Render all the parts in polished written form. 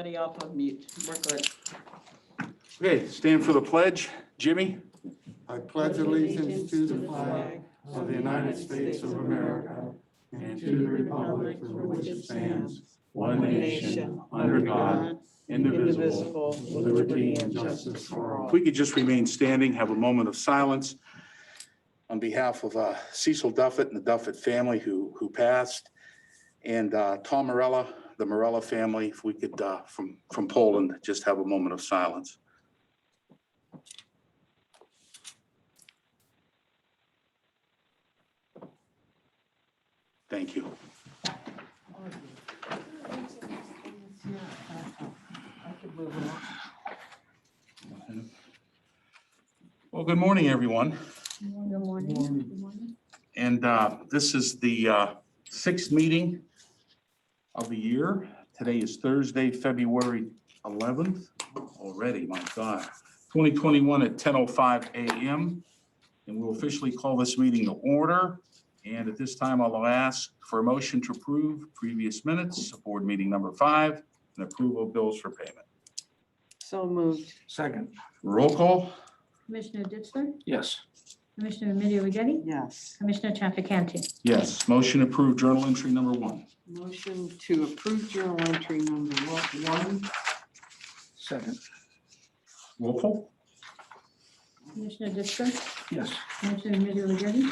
Everybody off of mute. We're good. Okay, stand for the pledge. Jimmy? I pledge allegiance to the flag of the United States of America and to the republic for which it stands, one nation, under God, indivisible, with liberty and justice for all. If we could just remain standing, have a moment of silence on behalf of Cecil Duffett and the Duffett family who passed, and Tom Morella, the Morella family, if we could, from Poland, just have a moment of silence. Thank you. Well, good morning, everyone. Good morning. Good morning. And this is the sixth meeting of the year. Today is Thursday, February 11th. Already, my God. 2021 at 10:05 a.m. And we'll officially call this meeting to order. And at this time, I'll ask for a motion to approve previous minutes of board meeting number 5 and approval of bills for payment. So moved. Second. Roll call? Commissioner Ditzler? Yes. Commissioner Remedy Agati? Yes. Commissioner Trafficante? Yes. Motion approved. Journal entry number 1. Motion to approve journal entry number 1. Second. Roll call? Commissioner Ditzler? Yes. Commissioner Remedy Agati?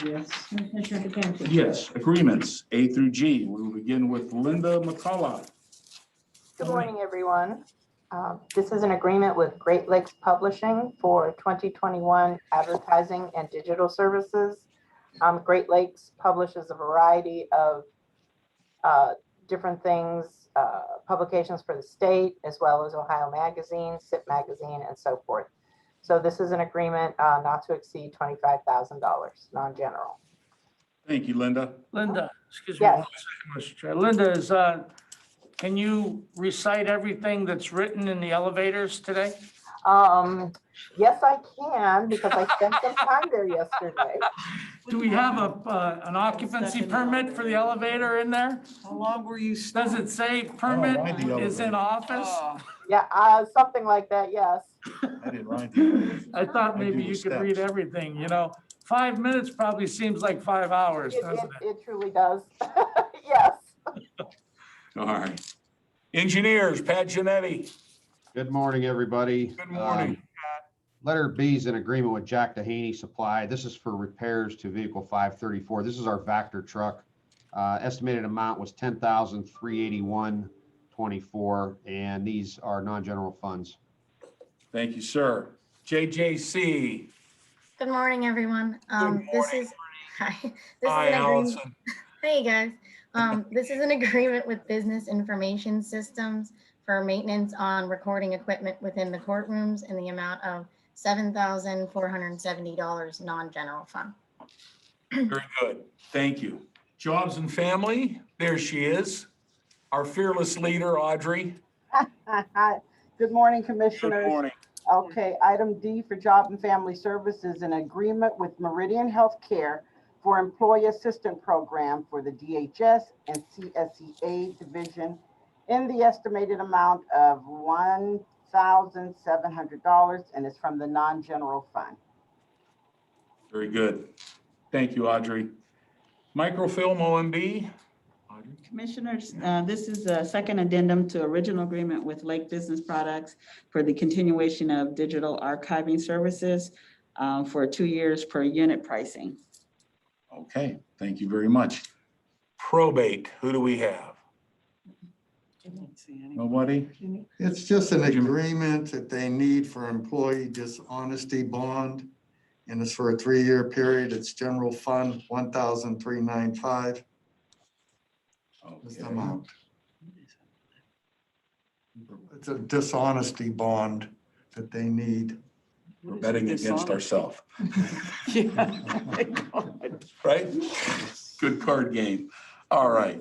Yes. Commissioner Trafficante? Yes. Agreements A through G. We will begin with Linda McCullough. Good morning, everyone. This is an agreement with Great Lakes Publishing for 2021 advertising and digital services. Great Lakes publishes a variety of different things, publications for the state, as well as Ohio Magazine, SIP Magazine, and so forth. So this is an agreement not to exceed $25,000, non-general. Thank you, Linda. Linda, excuse me Yes. 1 second, Mr. Chair. Linda, can you recite everything that's written in the elevators today? Yes, I can, because I spent some time there yesterday. Do we have an occupancy permit for the elevator in there? How long were you Does stuck? it say permit ride the is in office? Yeah, something like that, yes. I didn't ride you. I thought I maybe do you the could read steps. everything, 5 minutes probably seems like 5 hours, doesn't it? It truly does. Yes. All right. Engineers, Pat Genetti. Good morning, everybody. Good morning. Letter B is an agreement with Jack Dehaney Supply. This is for repairs to vehicle 534. This is our Vector truck. Estimated amount was $10,381.24, and these are non-general funds. Thank you, sir. JJC. Good morning, everyone. This is hi. This Hi, is an agreement. Allison. Hey guys. This is an agreement with Business Information Systems for maintenance on recording equipment within the courtrooms in the amount of $7,470 non-general fund. Very good. Thank you. Jobs and family. There she is. Our fearless leader, Audrey. Hi, good morning, Good Commissioners. morning. Okay, item D for Job and Family Services, an agreement with Meridian Healthcare for Employee Assistance Program for the DHS and CSEA Division in the estimated amount of $1,700, and it's from the non-general fund. Very good. Thank you, Audrey. Microfilm OMB. Audrey. Commissioners, this is a second addendum to original agreement with Lake Business Products for the continuation of digital archiving services for 2 years per unit pricing. Okay, thank you very much. Probate, who do we have? Nobody? It's just an agreement that they need for employee dishonesty bond. And it's for a 3-year period. It's general fund, $1,395. This Okay. amount. It's a dishonesty bond that they need. We're betting against ourselves, Yeah. right? Good card game. All right.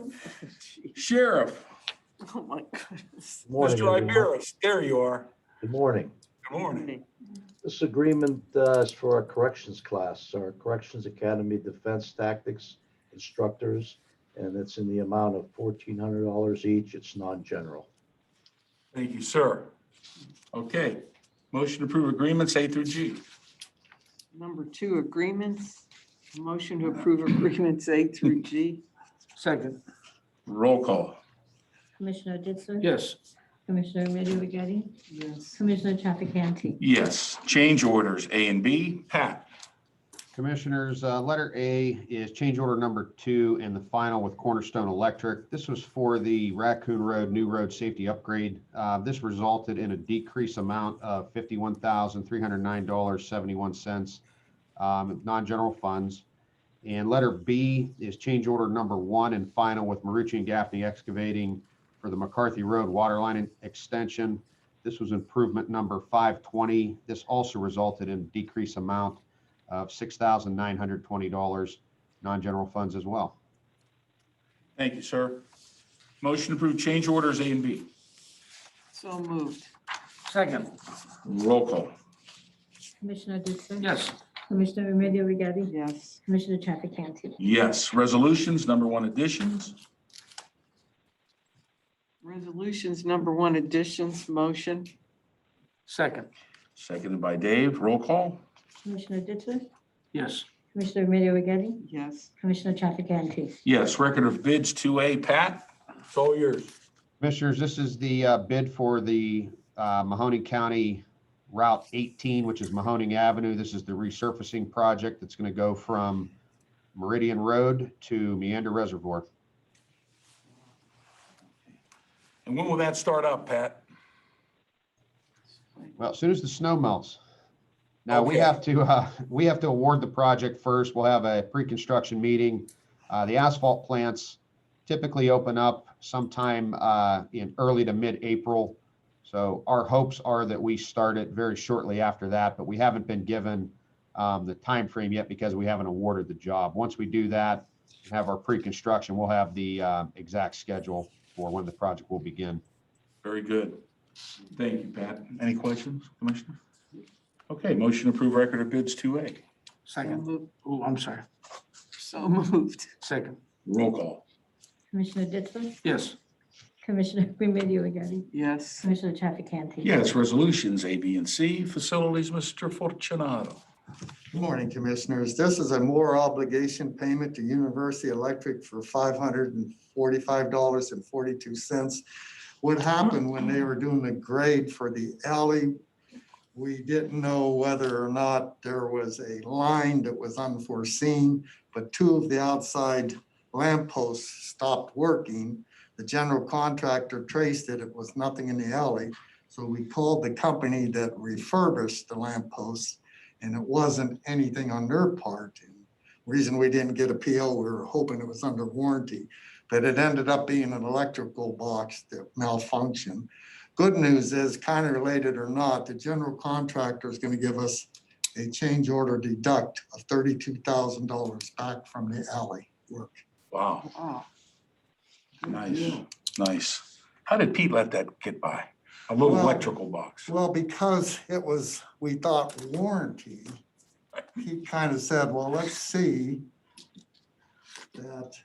Sheriff, Oh, my goodness. Morning, Mr. everyone. Iberis, there you are. Good morning. Good morning. This agreement is for our corrections class, our Corrections Academy Defense Tactics instructors, and it's in the amount of $1,400 each. It's non-general. Thank you, sir. Okay, motion to approve agreements A through G. Number 2, agreements. Motion to approve agreements A through G. Second. Roll call. Commissioner Ditzler? Yes. Commissioner Remedy Agati? Yes. Commissioner Trafficante? Yes, change orders A and B. Pat? Commissioners, letter A is change order number 2 and the final with Cornerstone Electric. This was for the Raccoon Road New Road Safety Upgrade. This resulted in a decrease amount of $51,309.71, non-general funds. And letter B is change order number 1 and final with Marucci and Gaffney Excavating for the McCarthy Road Waterline Extension. This was improvement number 520. This also resulted in a decrease amount of $6,920, non-general funds as well. Thank you, sir. Motion to approve change orders A and B. So moved. Second. Roll call. Commissioner Ditzler? Yes. Commissioner Remedy Agati? Yes. Commissioner Trafficante? Yes, resolutions, number 1 additions. Resolutions number 1, additions, motion. Second. Seconded by Dave. Roll call. Commissioner Ditzler? Yes. Commissioner Remedy Agati? Yes. Commissioner Trafficante? Yes, record of bids 2A. Pat, it's all yours. Commissioners, this is the bid for the Mahoning County Route 18, which is Mahoning Avenue. This is the resurfacing project that's going to go from Meridian Road to Meander Reservoir. And when will that start up, Pat? Well, as soon as the snow melts. Now, we Okay. have to award the project first. We'll have a pre-construction meeting. The asphalt plants typically open up sometime in early to mid-April. So our hopes are that we start it very shortly after that, but we haven't been given the time frame yet because we haven't awarded the job. Once we do that, have our pre-construction, we'll have the exact schedule for when the project will begin. Very good. Thank you, Pat. Any questions, Commissioner? Okay, motion to approve record of bids 2A. Second. Oh, I'm sorry. So moved. Second. Roll call. Commissioner Ditzler? Yes. Commissioner Remedy Agati? Yes. Commissioner Trafficante? Yes, resolutions A, B, and C. Facilities, Mr. Fortunato. Good morning, Commissioners. This is a more obligation payment to University Electric for $545.42. What happened when they were doing the grade for the alley, we didn't know whether or not there was a line that was unforeseen, but 2 of the outside lampposts stopped working. The general contractor traced it. It was nothing in the alley. So we called the company that refurbished the lampposts, and it wasn't anything on their part. And reason we didn't get a PO, we were hoping it was under warranty, but it ended up being an electrical box that malfunctioned. Good news is, kind of related or not, the general contractor is going to give us a change order deduct of $32,000 back from the alley work. Wow, Wow. nice, nice. How did Pete let that get by? A little Well- electrical box. Well, because it was, we thought warranty, he kind of said, well, let's see that,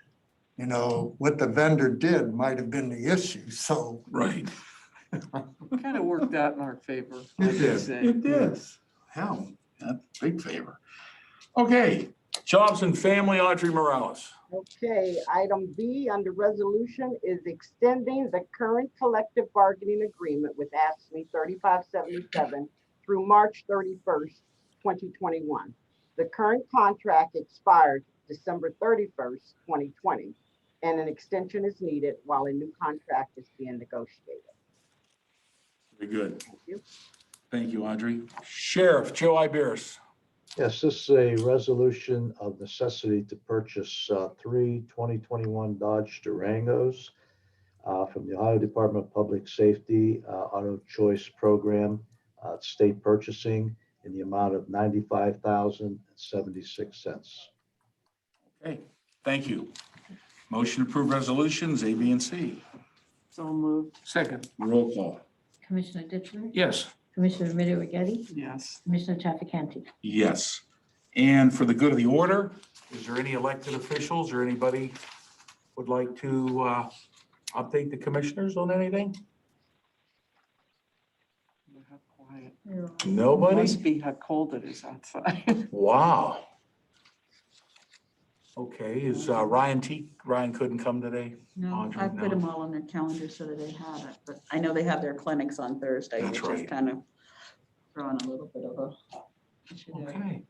you know, what the vendor did might have been the issue, so. Right. Kind of worked out in our favor. It I'd did. say. It did. Hell, that's a big favor. Okay, Jobs and Family, Audrey Morales. Okay, item B under resolution is extending the current collective bargaining agreement with ASME 3577 through March 31st, 2021. The current contract expired December 31st, 2020, and an extension is needed while a new contract is being negotiated. Very good. Thank you. Thank you, Audrey. Sheriff Joe Iberis. Yes, this is a resolution of necessity to purchase 3 2021 Dodge Durangos from the Ohio Department of Public Safety Auto Choice Program, state purchasing in the amount of $95,076. Okay, thank you. Motion to approve resolutions A, B, and C. So moved. Second. Roll call. Commissioner Ditzler? Yes. Commissioner Remedy Agati? Yes. Commissioner Trafficante? Yes. And for the good of the order, is there any elected officials or anybody would like to update the commissioners on anything? quiet. Nobody? Must be how cold it is outside. Wow. Okay, is Ryan couldn't come today? No, Audrey, I put no? them all on their calendar so that they have it, but I know they have their clinics on Thursday, That's which is right. kind of throwing a little bit of a issue there. Okay.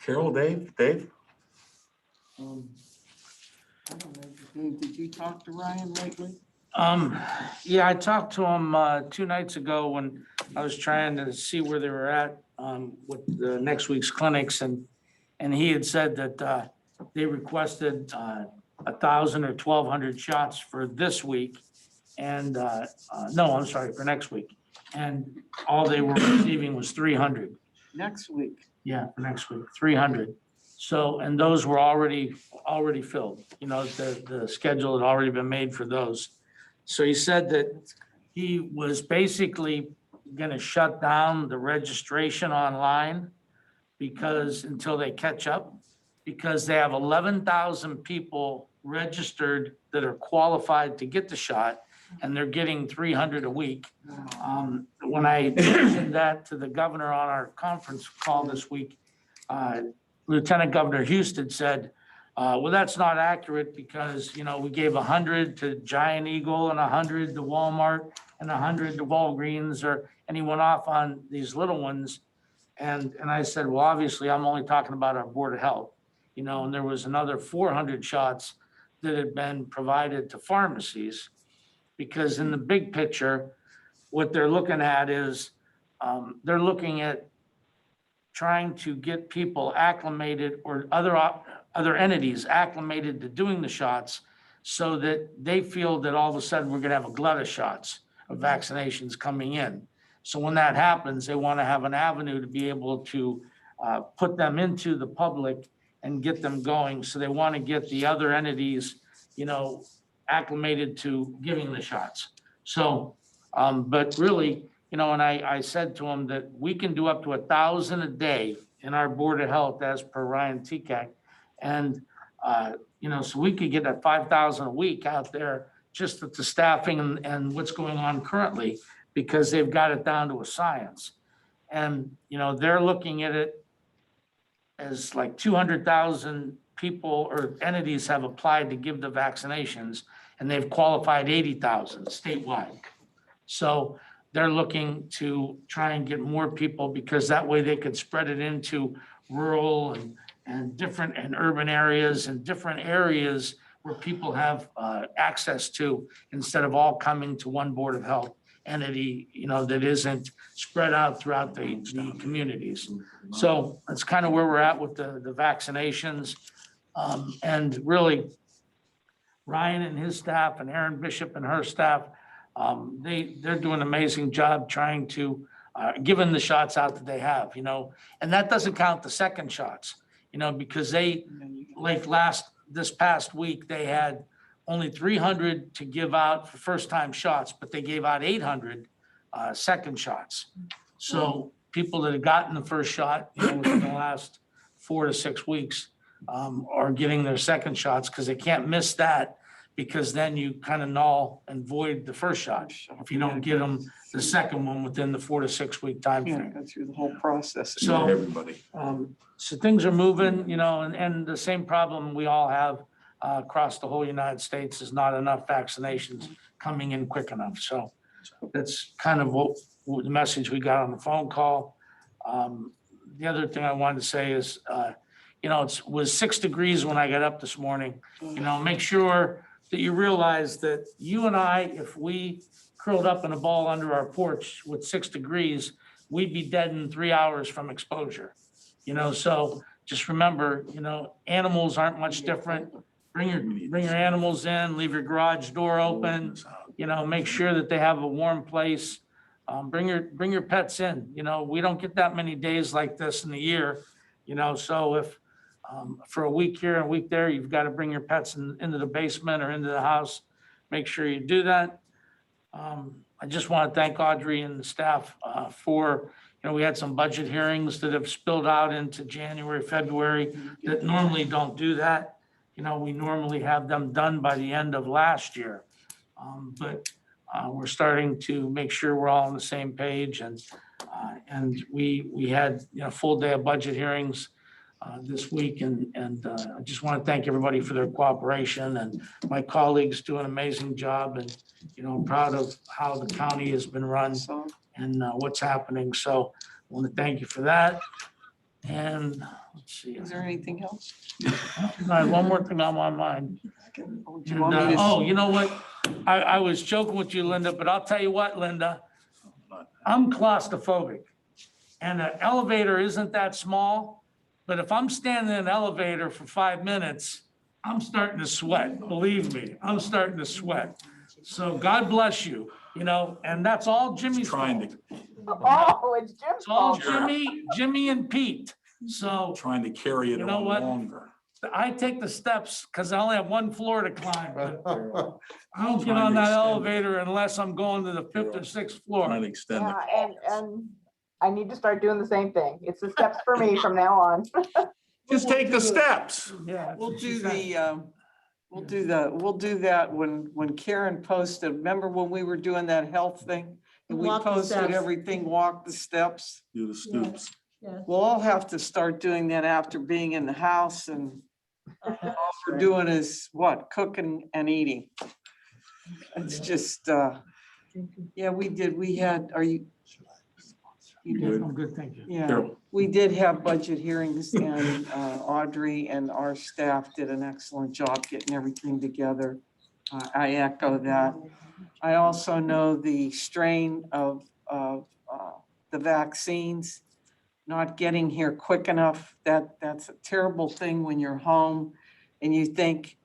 Carol, Dave? I don't know, Dave, did you talk to Ryan lately? Yeah, I talked to him 2 nights ago when I was trying to see where they were at with the next week's clinics, and he had said that they requested 1,000 or 1,200 shots for this week, and no, I'm sorry, for next week, and all they were receiving was 300. Next week. Yeah, for next week, 300. So, and those were already filled, you know, the schedule had already been made for those. So he said that he was basically gonna shut down the registration online because, until they catch up, because they have 11,000 people registered that are qualified to get the shot, and they're getting 300 a week. When I mentioned that to the governor on our conference call this week, Lieutenant Governor Houston said, well, that's not accurate because, you know, we gave 100 to Giant Eagle and 100 to Walmart and 100 to Walgreens, and he went off on these little ones. And I said, well, obviously, I'm only talking about our Board of Health, you know, and there was another 400 shots that had been provided to pharmacies. Because in the big picture, what they're looking at is, they're looking at trying to get people acclimated, or other entities acclimated to doing the shots, so that they feel that all of a sudden we're gonna have a glut of shots, of vaccinations coming in. So when that happens, they want to have an avenue to be able to put them into the public and get them going. So they want to get the other entities, you know, acclimated to giving the shots. So, but really, you know, and I said to him that we can do up to 1,000 a day in our Board of Health as per Ryan TCAC. And, you know, so we could get that 5,000 a week out there just with the staffing and what's going on currently, because they've got it down to a science. And, you know, they're looking at it as like 200,000 people or entities have applied to give the vaccinations, and they've qualified 80,000 statewide. So they're looking to try and get more people, because that way they could spread it into rural and different and urban areas and different areas where people have access to, instead of all coming to one Board of Health entity, you know, that isn't spread out throughout the communities. So that's kind of where we're at with the vaccinations. And really, Ryan and his staff and Erin Bishop and her staff, they're doing an amazing job trying to giving the shots out that they have, you know, and that doesn't count the second shots, you know, because they, like this past week, they had only 300 to give out for first-time shots, but they gave out 800 second shots. So people that have gotten the first shot, you know, within the last 4 to 6 weeks are getting their second shots, because they can't miss that, because then you kind of null and void the first shot if you don't get them the second one within the 4 to 6 week time Yeah, frame. go through the whole process. So, Everybody. so things are moving, you know, and the same problem we all have across the whole United States is not enough vaccinations coming in quick enough. So that's kind of what the message we got on the phone call. The other thing I wanted to say is, you know, it was 6 degrees when I got up this morning. You know, make sure that you realize that you and I, if we curled up in a ball under our porch with 6 degrees, we'd be dead in 3 hours from exposure. You know, so just remember, you know, animals aren't much different. Bring your animals in, leave your garage door open, you know, make sure that they have a warm place. Bring your pets in, you know, we don't get that many days like this in the year, you know, so if for a week here and a week there, you've got to bring your pets into the basement or into the house, make sure you do that. I just want to thank Audrey and the staff for, you know, we had some budget hearings that have spilled out into January, February that normally don't do that. You know, we normally have them done by the end of last year. But We're starting to make sure we're all on the same page, and we had, full day of budget hearings this week, and I just want to thank everybody for their cooperation, and my colleagues do an amazing job, and, I'm proud of how the county has been run So, and what's happening. So I want to thank you for that. And let's see. is there anything else? I have one more thing on my mind. Oh, do you And, want me to? oh, you know what? I was joking with you, Linda, but I'll tell you what, Linda, I'm claustrophobic. And an elevator isn't that small, but if I'm standing in an elevator for 5 minutes, I'm starting to sweat. Believe me, I'm starting to sweat. So God bless you, and that's all Jimmy's Trying fault. to, Oh, it's Jim's It's all fault. Jimmy and Pete. So trying to carry it You know on what? longer. I take the steps because I only have one floor to climb. But I don't get Trying on to that extend it. elevator unless I'm going to the 5th or 6th floor. Trying to extend the Yeah, call. and I need to start doing the same thing. It's the steps for me from now on. Just take the steps. Yeah. that's We'll what she do said. we'll do that when Karen posted, remember when we were doing that health thing? And we Walk the posted steps. everything, walk the steps. Do the stoops. We'll all have to start doing that after being in the house, and all we're doing is what, cooking and eating. It's just, yeah, we had, are you? You did? I'm good, thank you. Yeah, Carol. we did have budget hearings, and Audrey and our staff did an excellent job getting everything together. I echo that. I also know the strain of the vaccines not getting here quick enough. That's a terrible thing when you're home and you think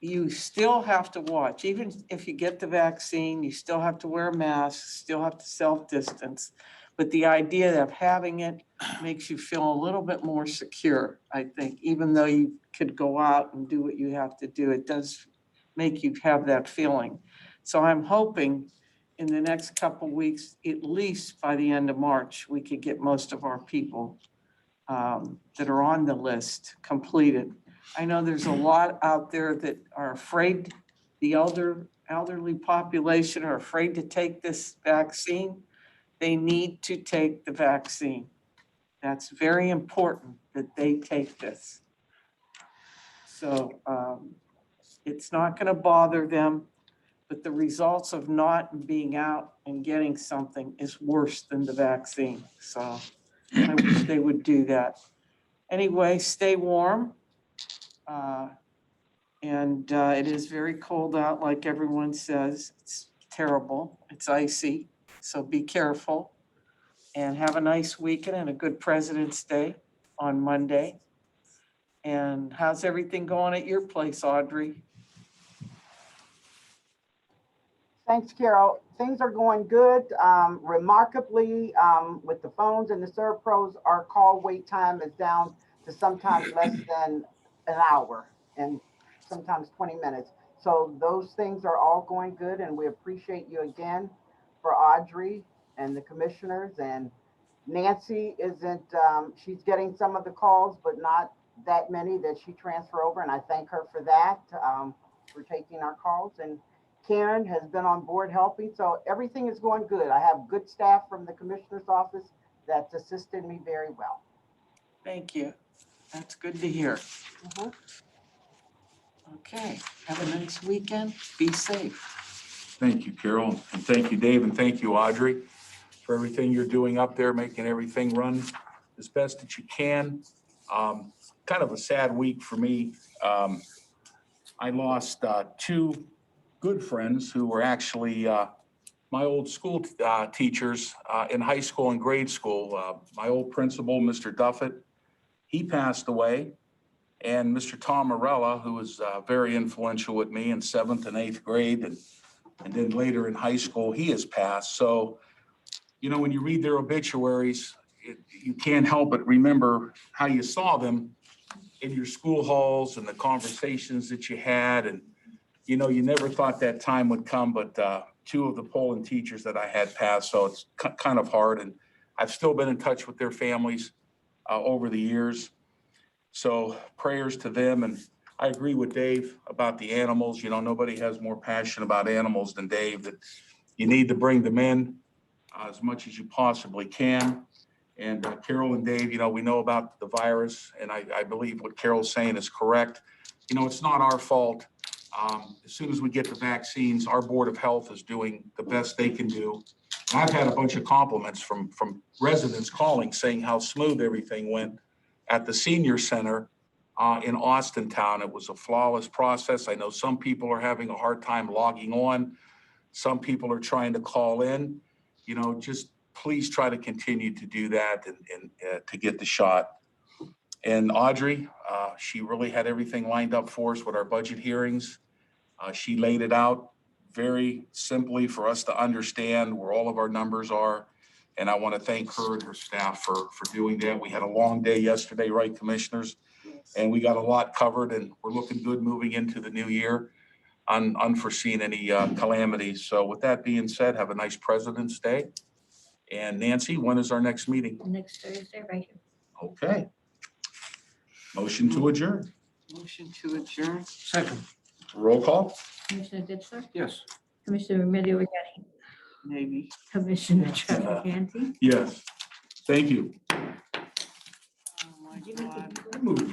you still have to watch. Even if you get the vaccine, you still have to wear a mask, still have to self-distance. But the idea of having it makes you feel a little bit more secure, I think, even though you could go out and do what you have to do, it does make you have that feeling. So I'm hoping in the next couple of weeks, at least by the end of March, we could get most of our people that are on the list completed. I know there's a lot out there that are afraid, the elderly population are afraid to take this vaccine. They need to take the vaccine. That's very important that they take this. So it's not going to bother them, but the results of not being out and getting something is worse than the vaccine. So I wish they would do that. Anyway, stay warm. And it is very cold out, like everyone says. It's terrible. It's icy. So be careful. And have a nice weekend and a good President's Day on Monday. And how's everything going at your place, Audrey? Thanks, Carol. Things are going good. Remarkably, with the phones and the ServPros, our call wait time is down to sometimes less than an hour and sometimes 20 minutes. So those things are all going good, and we appreciate you again for Audrey and the commissioners. And Nancy isn't, she's getting some of the calls, but not that many that she transfer over, and I thank her for that, for taking our calls. And Karen has been on board helping, so everything is going good. I have good staff from the commissioner's office that's assisted me very well. Thank you. That's good to hear. Mhm. Okay, have a nice weekend. Be safe. Thank you, Carol, and thank you, Dave, and thank you, Audrey, for everything you're doing up there, making everything run as best that you can. Kind of a sad week for me. I lost two good friends who were actually my old school teachers in high school and grade school. My old principal, Mr. Duffett, he passed away. And Mr. Tom Morella, who was very influential with me in 7th and 8th grade, and then later in high school, he has passed. So, when you read their obituaries, you can't help but remember how you saw them in your school halls and the conversations that you had. And, you never thought that time would come, but two of the Poland teachers that I had passed, so it's kind of hard. And I've still been in touch with their families over the years. So prayers to them. And I agree with Dave about the animals. Nobody has more passion about animals than Dave, that You need to bring them in as much as you possibly can. And Carol and Dave, we know about the virus, and I believe what Carol's saying is correct. It's not our fault. As soon as we get the vaccines, our Board of Health is doing the best they can do. And I've had a bunch of compliments from residents calling, saying how smooth everything went at the senior center in Austintown. It was a flawless process. I know some people are having a hard time logging on. Some people are trying to call in. Just please try to continue to do that and to get the shot. And Audrey, she really had everything lined up for us with our budget hearings. She laid it out very simply for us to understand where all of our numbers are. And I want to thank her and her staff for doing that. We had a long day yesterday, right, commissioners? And we got a lot covered, and we're looking good moving into the new year, unforeseen any calamities. So with that being said, have a nice President's Day. And Nancy, when is our next meeting? Next Thursday, right here. Okay. Motion to adjourn. Motion to adjourn. Second. Roll call? Commissioner Ditzler? Yes. Commissioner Remedy Agati? Maybe. Commissioner Trafficante? Yes. Thank you. Oh, my God. Move